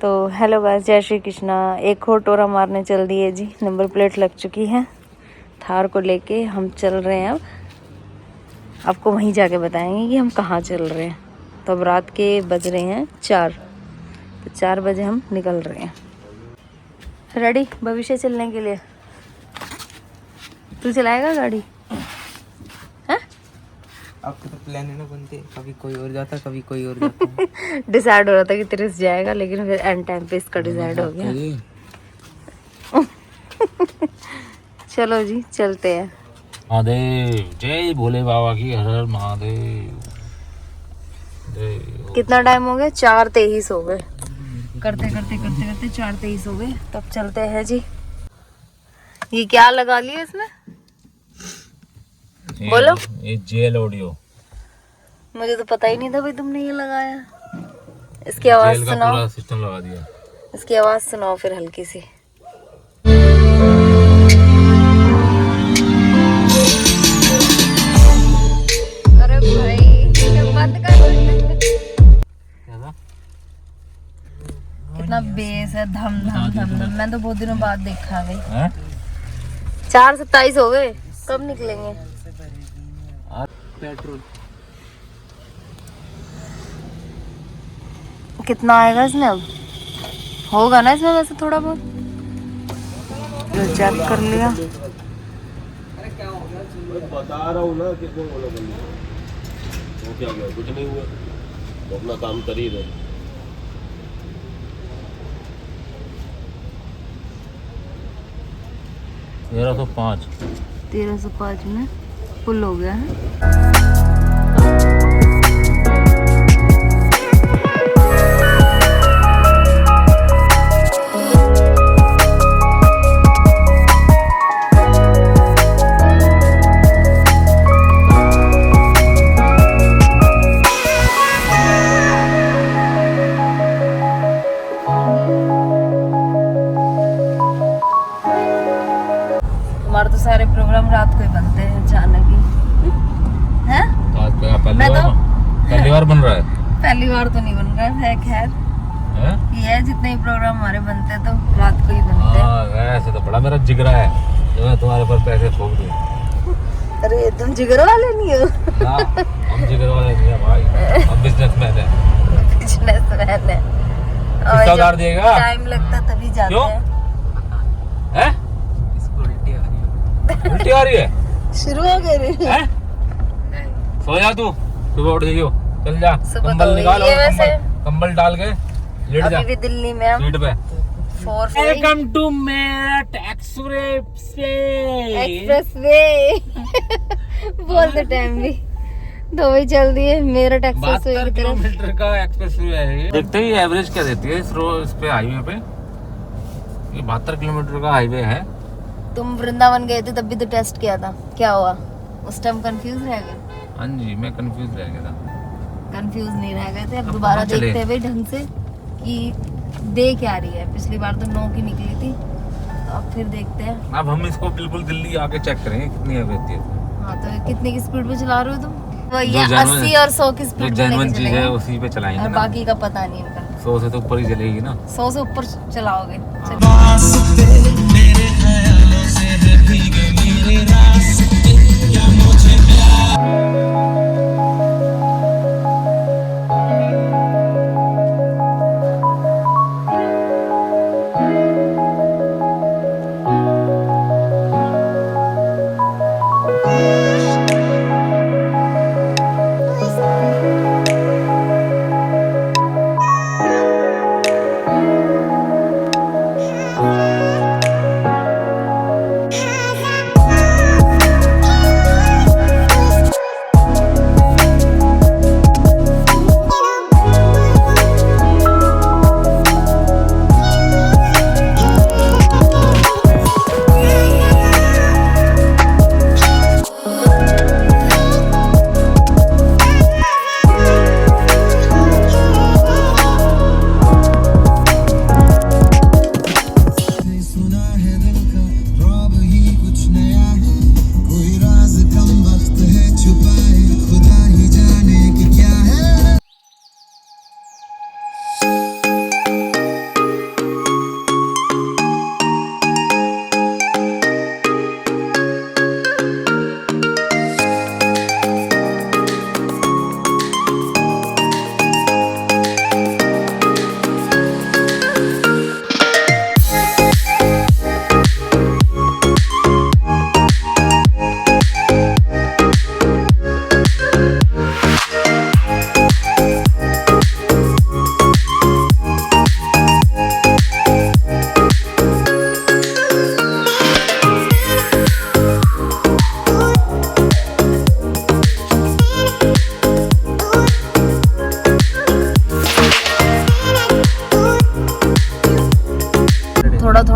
तो hello guys, जय श्री कृष्णा। एक और टोरा मारने चल दिए जी। नंबर प्लेट लग चुकी है। थार को लेके हम चल रहे हैं। अब आपको वहीं जाके बताएंगे कि हम कहाँ चल रहे हैं। तो अब रात के बज रहे हैं 4, तो 4 बजे हम निकल रहे हैं। रेडी भविष्य चलने के लिए। तू चलाएगा गाड़ी? हैं? आपके तो प्लान है ना बनते, कभी कोई और जाता कभी कोई और जाता। डिसाइड हो रहा था कि तेरे से जाएगा, लेकिन फिर एंड टाइम पे इसका डिसाइड हो गया। चलो जी चलते हैं। महादेव जय भोले बाबा की, हर हर महादेव। कितना टाइम हो गया? 4:23 हो गए। करते करते 4:23 हो गए। तब चलते हैं जी। ये क्या लगा लिया इसमें? बोलो। ये जेल ऑडियो। मुझे तो पता ही नहीं था भाई तुमने ये लगाया। इसकी आवाज जेल का सुनाओ। पूरा सिस्टम लगा दिया। इसकी आवाज सुनाओ फिर हल्की सी। अरे भाई बंद कर। कितना बेस है, धम धम धम धम। मैं तो बहुत दिनों बाद देखा भाई। 4:27 हो गए। कब निकलेंगे? पेट्रोल कितना आएगा इसमें? अब होगा ना इसमें वैसे थोड़ा बहुत। चेक कर लिया। बता रहा हूँ ना कितने बोलो बंदे वो क्या गया, कुछ नहीं हुआ तो अपना काम कर ही रहे। 1305 में फुल हो गया है। हमारे तो सारे प्रोग्राम रात को ही बनते हैं अचानक ही। हैं? मैं तो पहली बार बन रहा है। पहली बार तो नहीं बन रहा है, खैर ये है जितने ही प्रोग्राम हमारे बनते हैं तो रात को ही बनते हैं। वैसे तो बड़ा मेरा जिगरा है जो मैं तुम्हारे पर पैसे ठोक दूं। अरे तुम जिगर वाले नहीं हो। ना, हम जिगर वाले नहीं है भाई, हम बिजनेसमैन है। बिजनेसमैन है। कितना उधार देगा? टाइम लगता तभी जाते क्यों? हैं। हैं? इसको उल्टी आ रही है। उल्टी आ रही है? शुरू हो गई रे। हैं? सो जा तू, सुबह उठ गई हो, चल जा। सुबह कंबल तो निकाल हुई है और वैसे। कंबल डाल के लेट जा अभी भी दिल्ली में हम सीट पे। 4 वेलकम टू मेरठ एक्सप्रेसवे। बोलते टाइम भी तो वही चल दी है मेरठ एक्सप्रेसवे की 72 तरफ। किलोमीटर का एक्सप्रेसवे है ये। देखते ही एवरेज क्या देती है इस पे हाईवे पे। ये 72 किलोमीटर का हाईवे है। तुम वृंदावन गए थे तब भी तो टेस्ट किया था, क्या हुआ? उस टाइम कंफ्यूज रह गए? हाँ जी, मैं कंफ्यूज रह गया था। कंफ्यूज नहीं रह गए थे। अब अब दोबारा कहाँ चले? देखते हैं भाई ढंग से कि दे क्या रही है। पिछली बार तो 9 की निकली थी, तो अब फिर देखते हैं। अब हम इसको बिल्कुल दिल्ली आके चेक करेंगे कितनी एवरेज है। हाँ तो कितने की स्पीड पे चला रहे हो तुम? वो ये जो जेन्युइन- 80 और 100 की जो स्पीड पे जेन्युइन लेके चीज है चलेंगे उसी पे चलाएंगे और ना। बाकी का पता नहीं इनका। 100 से तो ऊपर ही चलेगी ना। 100 से ऊपर चलाओगे। चलो।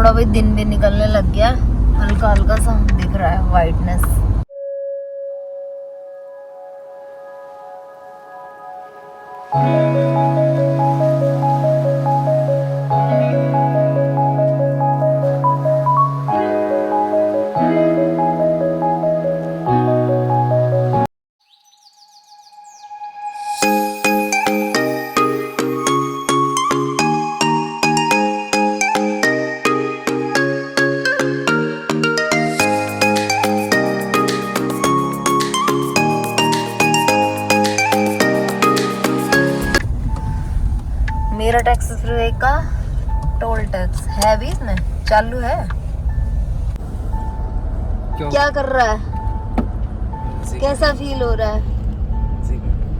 थोड़ा भी दिन भी निकलने लग गया, हल्का हल्का सा दिख रहा है वाइटनेस। मेरठ एक्सप्रेसवे का टोल टैक्स है भी इसमें चालू है। क्यों? क्या कर रहा है, कैसा फील हो रहा है?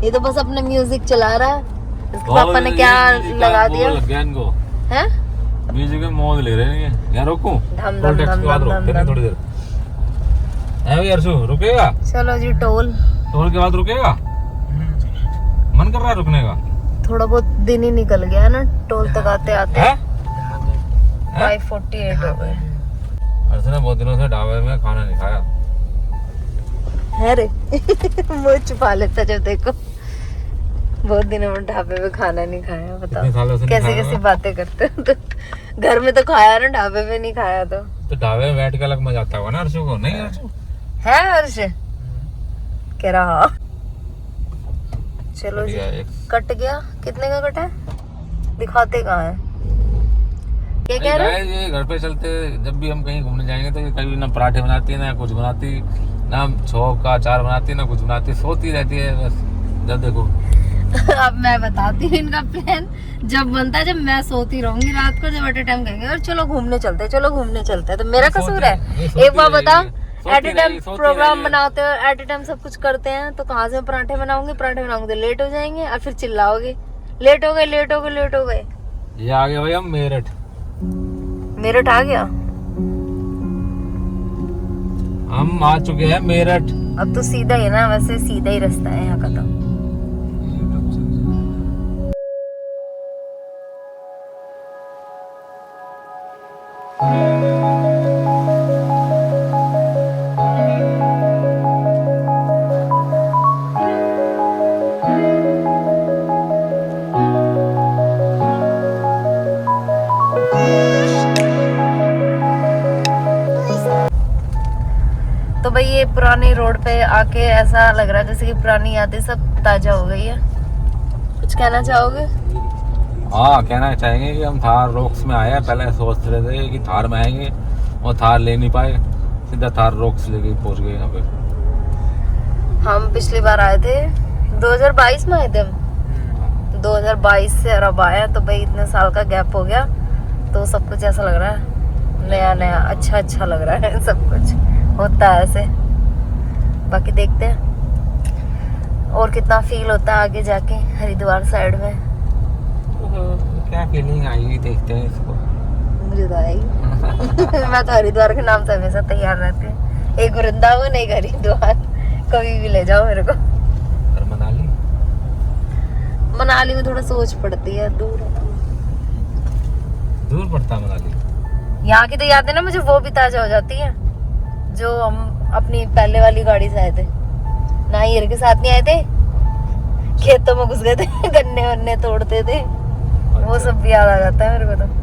ये तो बस अपने म्यूजिक चला रहा है। इसके पापा ने क्या लगा दिया लग गया इनको है? म्यूजिक में मौज ले रहे हैं। यार रोकूं? धम टोल धम टैक्स धम के बाद धम रोकते धम हैं धम। थोड़ी देर। है भाई अर्शु, रुकेगा? चलो जी टोल। टोल के बाद रुकेगा? मन कर रहा है रुकने का? थोड़ा बहुत दिन ही निकल गया है ना टोल तक आते आते। है? 548 हो गए। अर्शु ने बहुत दिनों से ढाबे में खाना नहीं खाया। है रे मुंह छुपा लेता जब देखो। बहुत दिनों में ढाबे में खाना नहीं खाया। कितने सालों से बताओ नहीं कैसी खाया कैसी ना? बातें करते हो तो। घर में तो खाया ना, ढाबे में नहीं खाया तो ढाबे में बैठ के अलग मजा आता होगा ना अर्शु को? नहीं अर्शु? है हर्ष कह रहा। चलो जी कट गया। कितने का कटा है दिखाते कहाँ है? क्या कह रहे हैं? ये घर पे चलते जब भी हम कहीं घूमने जाएंगे तो ये कभी ना पराठे बनाती है ना कुछ बनाती, ना छोक का अचार बनाती ना कुछ बनाती, सोती रहती है बस। जब देखो अब मैं बताती हूँ इनका प्लान जब बनता है, जब मैं सोती रहूंगी रात को, जब एट ए टाइम कहेंगे और चलो घूमने चलते हैं, चलो घूमने चलते हैं, तो मेरा कसूर है? एक बार बताओ, एट ए टाइम प्रोग्राम बनाते हो, एट ए टाइम सब कुछ करते हैं, तो कहाँ से पराठे बनाऊंगी? पराठे बनाऊंगी तो लेट हो जाएंगे और फिर चिल्लाओगे लेट हो गए लेट हो गए लेट हो गए। ये आ गए भाई हम मेरठ। मेरठ आ गया। हम आ चुके हैं मेरठ। अब तो सीधा ही है ना, वैसे सीधा ही रास्ता है यहाँ का तो। तो भाई ये पुरानी रोड पे आके ऐसा लग रहा है जैसे कि पुरानी यादें सब ताजा हो गई है। कुछ कहना चाहोगे? हाँ, कहना चाहेंगे कि हम थार रोक्स में आए हैं। पहले सोच रहे थे कि थार में आएंगे और थार ले नहीं पाए, सीधा थार रोक्स लेके पहुंच गए यहाँ पे। हम पिछली बार आए थे 2022 में आए थे हम। 2022 से अब आए हैं, तो भाई इतने साल का गैप हो गया, तो सब कुछ ऐसा लग रहा है नया नया, अच्छा अच्छा लग रहा है। सब कुछ होता है ऐसे। बाकी देखते हैं और कितना फील होता है आगे जाके हरिद्वार साइड में। क्या फीलिंग आएगी देखते हैं इसको। मुझे तो आएगी। मैं तो हरिद्वार के नाम से हमेशा तैयार रहती हूँ। एक वृंदावन एक हरिद्वार, कभी भी ले जाओ मेरे को। और मनाली? मनाली में थोड़ा सोच पड़ती है, दूर है। दूर पड़ता है मनाली। यहाँ की तो यादें ना मुझे वो भी ताजा हो जाती है जो हम अपनी पहले वाली गाड़ी से आए थे। नाहिर के साथ नहीं आए थे, खेतों में घुस गए थे, गन्ने वन्ने तोड़ते थे, वो सब भी याद आ जाता है मेरे को तो।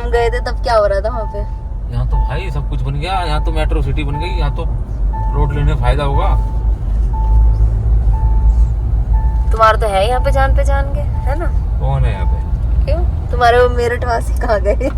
हम गए थे तब क्या हो रहा था वहाँ पे? यहाँ तो भाई सब कुछ बन गया, यहाँ तो मेट्रो सिटी बन गई, यहाँ तो रोड लेने में फायदा होगा। तुम्हारा तो है यहाँ पे जान पहचान के, है ना? कौन है यहाँ पे? क्यों? तुम्हारे वो मेरठ वासी कहाँ गए?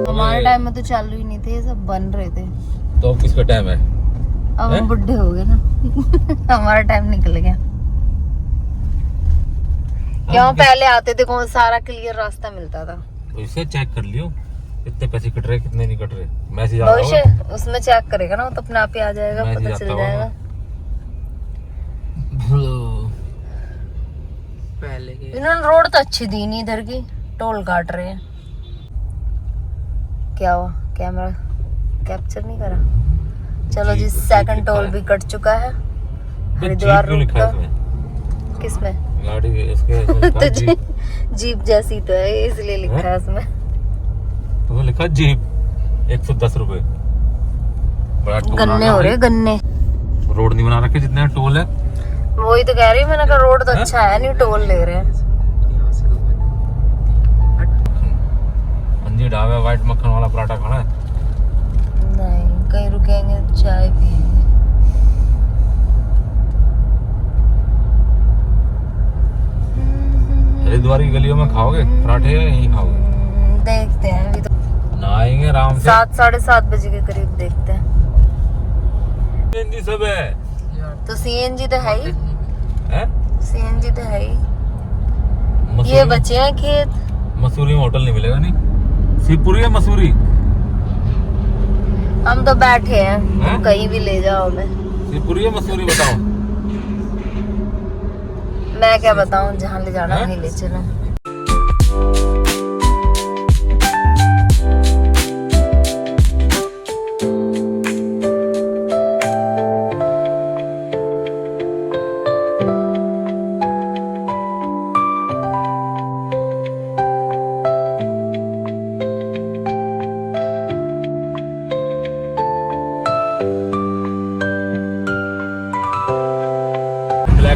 हमारे टाइम में तो चालू ही नहीं थे, ये सब बन रहे थे। तो अब किसका टाइम है? अब हम बुढ़े हो गए ना। हमारा टाइम निकल गया। क्यों? पहले आते थे कौन सारा क्लियर रास्ता मिलता था। इसे चेक कर लियो कितने पैसे कट रहे कितने नहीं कट रहे। मैसेज आ भविष्य रहा है, उसमें चेक करेगा ना, वो तो अपने आप ही आ जाएगा, मैसेज पता आता चल होगा। जाएगा। पहले के इन्होंने रोड तो अच्छी दी नहीं, इधर की टोल काट रहे हैं। क्या हुआ? कैमरा कैप्चर नहीं करा? चलो जी, सेकंड टोल भी कट चुका है। हरिद्वार क्यों रूट लिखा का। है इसमें? किसमें? गाड़ी इसके तो जीप जैसी तो है, इसलिए लिखा है उसमें। तो लिखा जीप 110 रुपए। बड़ा टोल गन्ने आ हो गया रहे, गन्ने। भाई। रोड नहीं बना रखे जितने टोल है। वही तो कह रही हूँ, मैंने कहा रोड तो अच्छा है, नहीं टोल ले रहे हैं। मंजी ढाबा व्हाइट मक्खन वाला पराठा खाना है। नहीं, कहीं रुकेंगे चाय पिएंगे। हरिद्वार की गलियों में खाओगे पराठे या यहीं खाओगे? देखते हैं, अभी तो नहाएंगे आराम से। 7-7:30 बजे के करीब देखते हैं। सीएनजी सब है। तो सीएनजी तो है ही, हैं? सीएनजी तो है ही। मसूरी ये में- बचे हैं खेत। मसूरी में होटल नहीं मिलेगा नहीं। शिवपुरी है मसूरी। हम तो बैठे हैं, हैं? कहीं भी ले जाओ हमें। शिवपुरी है मसूरी बताओ। मैं क्या बताऊं, जहाँ ले जाना हैं? वहीं ले चलो।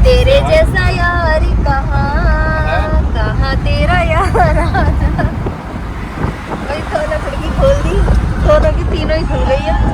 तेरे जैसा यार कहाँ तेरा यार आजा। भाई दोनों खिड़की खोल दी, दोनों की तीनों ही खुल गई है।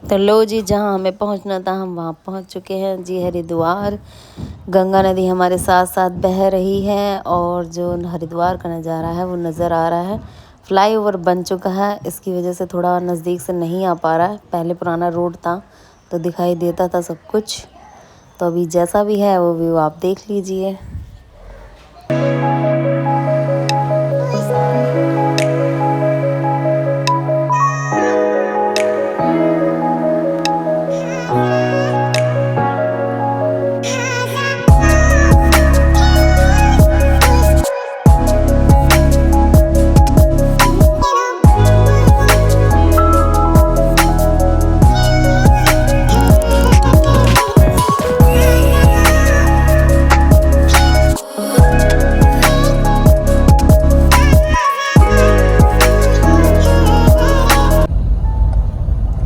तो लो जी, जहाँ हमें पहुँचना था हम वहाँ पहुँच चुके हैं जी, हरिद्वार। गंगा नदी हमारे साथ साथ बह रही है और जो हरिद्वार का नज़ारा है वो नज़र आ रहा है। फ्लाईओवर बन चुका है, इसकी वजह से थोड़ा नज़दीक से नहीं आ पा रहा है। पहले पुराना रोड था तो दिखाई देता था सब कुछ, तो अभी जैसा भी है वो व्यू आप देख लीजिए।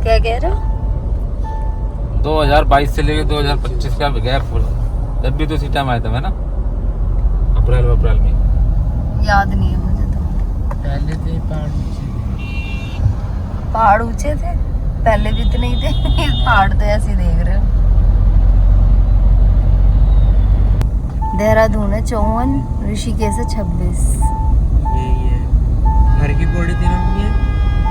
क्या कह रहे हो? 2022 से लेके 2025 का गैप, जब भी तो इसी टाइम आया था मैं ना, अप्रैल में। याद नहीं है मुझे तो। पहले थे पहाड़ ऊंचे थे, पहले भी इतने ही थे। पहाड़ तो ऐसे ही देख रहे हो। देहरादून है 54, ऋषिकेश है 26। यही है। हर की पौड़ी थी ना ये?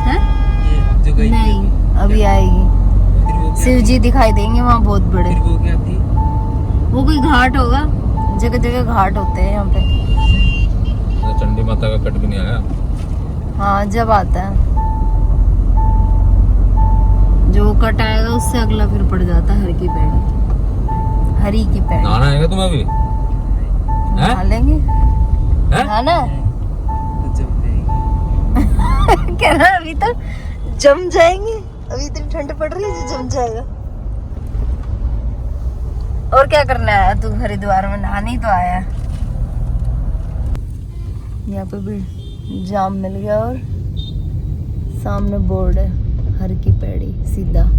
हैं? ये जो गई नहीं, अभी आएगी। फिर वो क्या शिव जी दिखाई देंगे वहाँ बहुत बड़े। फिर वो क्या थी? वो कोई घाट होगा, जगह जगह घाट होते हैं यहाँ पे। चंडी माता का कट भी नहीं आया। हाँ, जब आता है जो कट आएगा उससे अगला फिर पड़ जाता है हर की पैड़ी। हरी की पैड़ी नहाना आएगा तुम्हें अभी? नहा लेंगे। हैं? नहाना तो जम जाएगी। कह रहा अभी तो जम जाएंगे, अभी इतनी ठंड पड़ रही है जो जम जाएगा। और क्या करना है तू हरिद्वार में? नहाने ही तो आया है। यहाँ पे भी जाम मिल गया और सामने बोर्ड है हर की पैड़ी सीधा।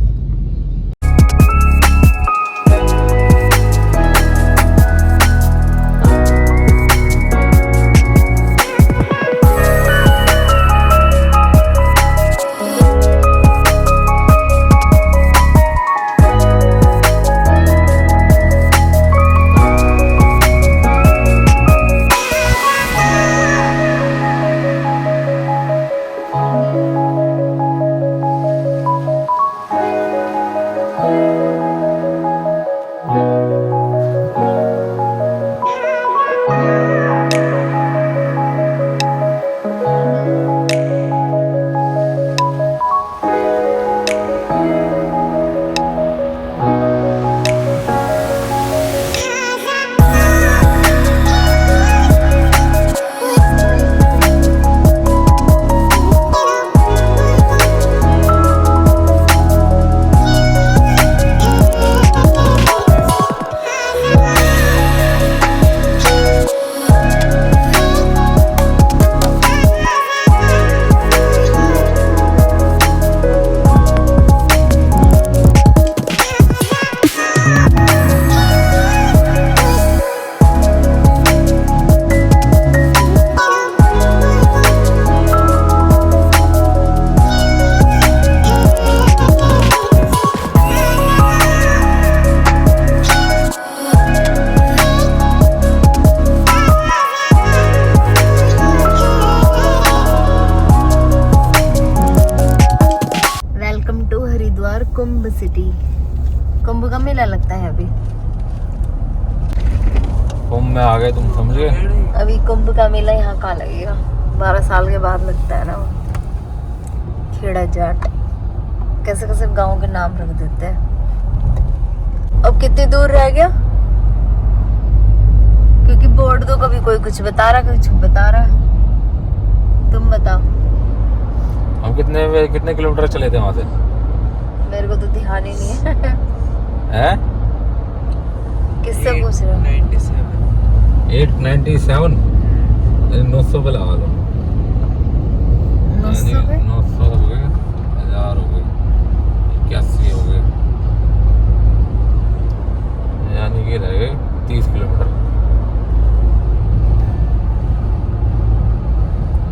कुंभ सिटी। कुंभ का मेला लगता है अभी। कुंभ में आ गए तुम, समझ गए? अभी कुंभ का मेला यहाँ कहाँ लगेगा? 12 साल के बाद लगता है ना वो। खेड़ा जाट, कैसे कैसे गांव के नाम रख देते हैं। अब कितनी दूर रह गया? क्योंकि बोर्ड तो कभी कोई कुछ बता रहा, कभी कुछ बता रहा। तुम बताओ। हम कितने किलोमीटर चले थे वहाँ से? मेरे को तो ध्यान ही नहीं है। हैं? किससे पूछ रहे हो? 897 900 पे लगा लो। 900 पे? 900 हो गए, 1000 हो गए, 81 हो गए, यानी कि रह गए 30 किलोमीटर।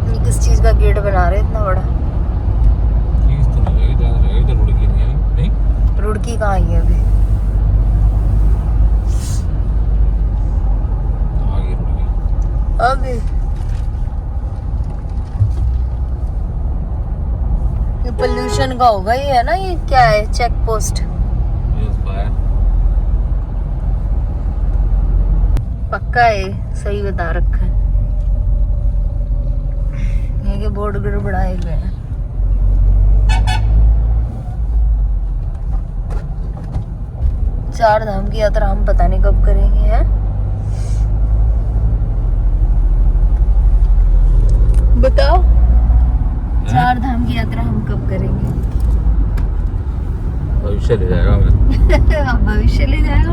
ये किस चीज का गेट बना रहे इतना बड़ा? चीज तो नहीं रहेगी, ज़्यादा रहेगी तो रुड़की नहीं है, नहीं? रुड़की कहाँ आई है अभी? आगे रुक अभी ये पोल्यूशन का होगा, ये है ना, ये क्या है, चेक पोस्ट ये उसका है। पक्का है, सही बता रखा है। ये के बोर्ड गड़बड़ाए हुए हैं। चार धाम की यात्रा हम पता नहीं कब करेंगे, हैं? बताओ, चार धाम की यात्रा हम कब करेंगे? भविष्य ले जाएगा मैं अब भविष्य ले जाएगा।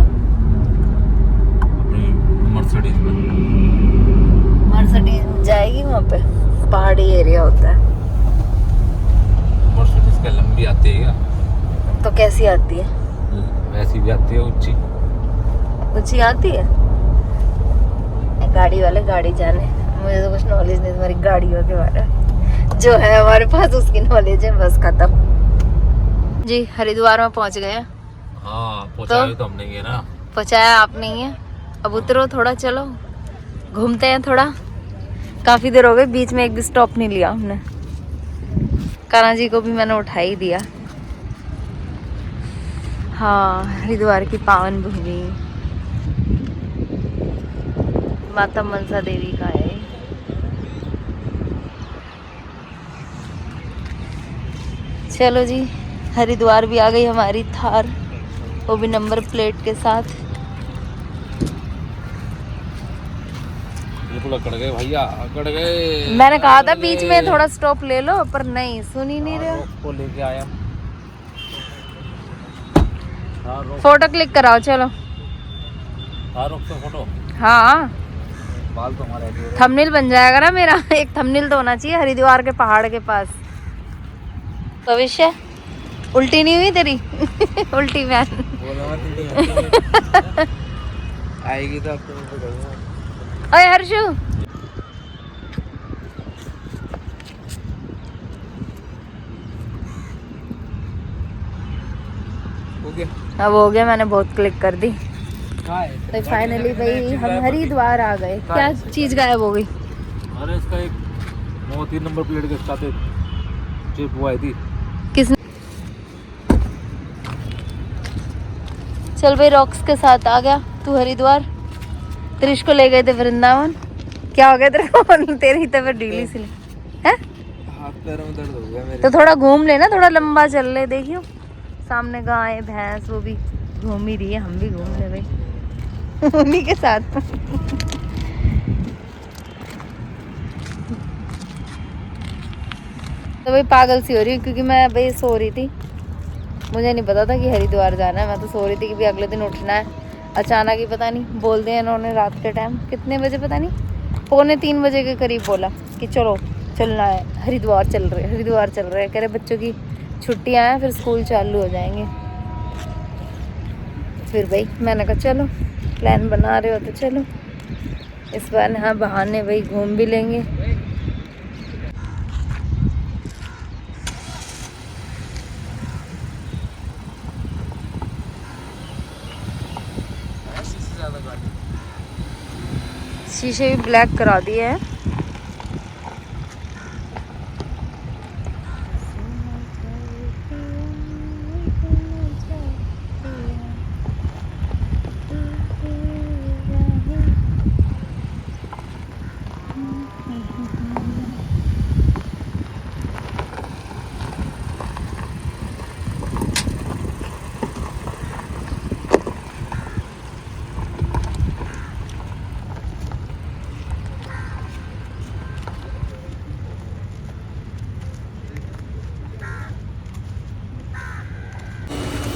अपनी मर्सिडीज में। मर्सिडीज जाएगी वहाँ पे, पहाड़ी एरिया होता है। मर्सिडीज क्या लंबी आती है क्या? तो कैसी आती है? वैसी भी आती है ऊंची। ऊंची आती है? गाड़ी वाले गाड़ी जाने, मुझे तो कुछ नॉलेज नहीं तुम्हारी गाड़ियों के बारे में। जो है हमारे पास उसकी नॉलेज है, बस खत्म। जी हरिद्वार में पहुंच गए हैं। हाँ पहुंचाया तो हमने ही है ना। पहुंचाया आप नहीं है। अब उतरो, थोड़ा चलो, घूमते हैं थोड़ा। काफी देर हो गई, बीच में एक भी स्टॉप नहीं लिया हमने। कान्हा जी को भी मैंने उठा ही दिया। हाँ, हरिद्वार की पावन भूमि माता मनसा देवी का है। चलो जी, हरिद्वार भी आ गई हमारी थार, वो भी नंबर प्लेट के साथ। बिल्कुल अकड़ गए भैया, अकड़ गए। मैंने कहा था बीच में थोड़ा स्टॉप ले लो, पर नहीं, सुन ही नहीं रहे हो। को लेके आया। फोटो क्लिक कराओ, चलो। रोक से फोटो। हाँ, बाल तो हमारे थंबनेल बन जाएगा ना मेरा। एक थंबनेल तो होना चाहिए हरिद्वार के पहाड़ के पास। भविष्य उल्टी नहीं हुई तेरी? उल्टी मैन आएगी तो आपको मैं बताऊंगा। ओए हर्षु, हो गया? अब हो गया, मैंने बहुत क्लिक कर दी। कहाँ है? तो फाइनली भाई हम हरिद्वार आ गए। क्या चीज गायब हो गई? अरे इसका एक 3 नंबर प्लेट के साथ चिप हुआ थी। किसने? चल भाई, रॉक्स के साथ आ गया तू हरिद्वार। त्रिश को ले गए थे वृंदावन। क्या हो गया तेरे को? तेरी तबीयत ढीली सी है? हाथ पैरों में दर्द हो गया मेरे। तो थोड़ा घूम लेना, थोड़ा लंबा चल ले। देखियो सामने गाय भैंस, वो भी घूम ही रही है, हम भी घूम ले भाई उन्हीं के साथ। तो भाई पागल सी हो रही हूँ, क्योंकि मैं भाई सो रही थी। मुझे नहीं पता था कि हरिद्वार जाना है। मैं तो सो रही थी कि भी अगले दिन उठना है। अचानक ही पता नहीं बोल दिया इन्होंने रात के टाइम, कितने बजे पता नहीं, 2:45 बजे के करीब बोला कि चलो चलना है, हरिद्वार चल रहे, हरिद्वार चल रहे। कह रहे बच्चों की छुट्टियाँ हैं, फिर स्कूल चालू हो जाएंगे। फिर भाई मैंने कहा चलो, प्लान बना रहे हो तो चलो। इस बार हाँ बहाने भाई घूम भी लेंगे। शीशे भी ब्लैक करा दिए हैं।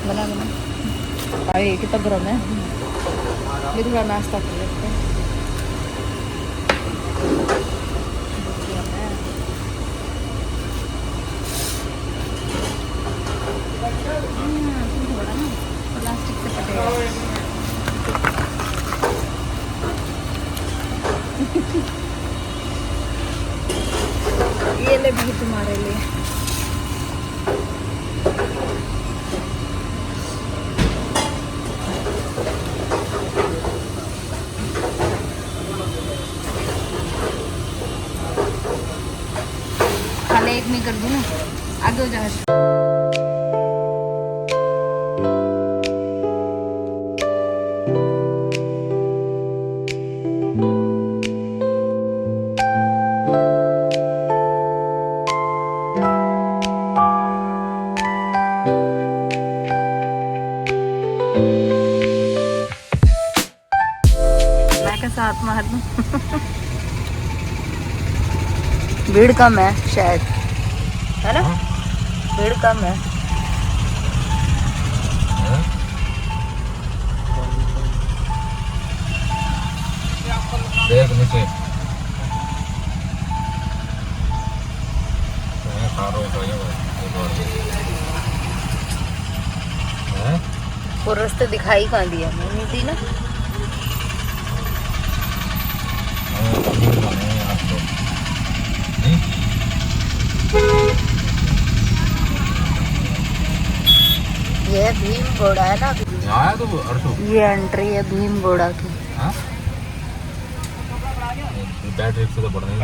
बना बना ये कितना गर्म है। ये थोड़ा नाश्ता कर लेते हैं। प्लास्टिक से कटे ये ले भी तुम्हारे लिए। ताले एक में कर दूँ ना, आगे हो जाएगा। साथ मार दूं। भीड़ कम है शायद, है ना? भीड़ कम है। देख नीचे वो रास्ते दिखाई कहाँ दिया, नहीं दी ना। ये भीम घोड़ा है ना, ये एंट्री है भीम घोड़ा की। बैटरी से तो बढ़ने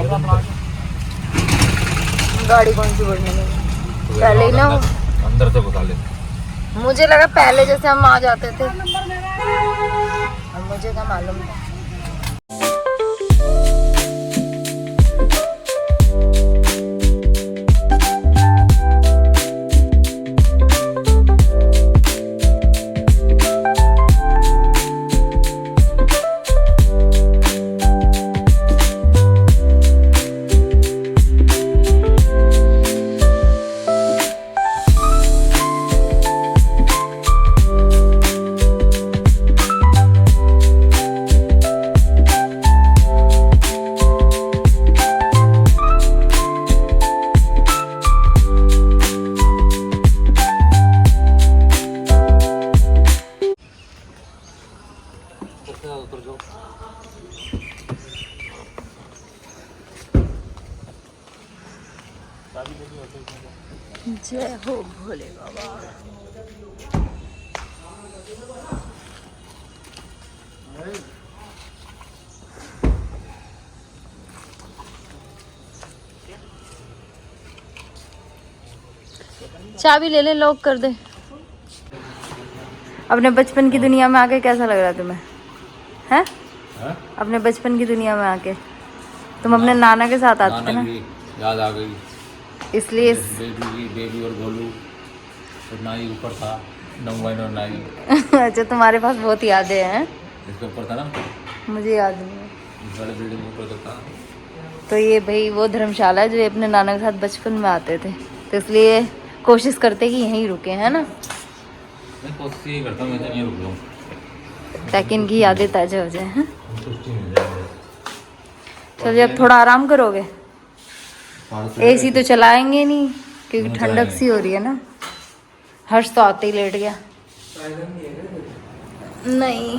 गाड़ी कौन सी बढ़ने लगी पहले ही ना, अंदर से बता ले। मुझे लगा पहले जैसे हम आ जाते थे, अब मुझे क्या मालूम था। जय हो भोले बाबा। चाबी ले ले, लॉक कर दे। अपने बचपन की दुनिया में आके कैसा लग रहा तुम्हें, हैं? अपने बचपन की दुनिया में आके तुम अपने नाना के साथ आते थे ना, याद आ गई इसलिए। बेबी और गोलू और नाई ऊपर था, नंबर और नाई। अच्छा, तुम्हारे पास बहुत यादें हैं। इसके ऊपर था ना, मुझे याद नहीं है। इस वाले बिल्डिंग ऊपर तो था। तो ये भाई वो धर्मशाला है जो अपने नाना के साथ बचपन में आते थे, तो इसलिए कोशिश करते कि यहीं रुके, है ना? मैं कोशिश यही करता हूँ, मैं तो यहीं रुक जाऊँ ताकि इनकी यादें ताज़ा हो जाए। हैं, चलिए अब थोड़ा आराम करोगे। एसी तो चलाएंगे नहीं क्योंकि ठंडक सी हो रही है ना। हर्ष तो आते ही लेट गया। नहीं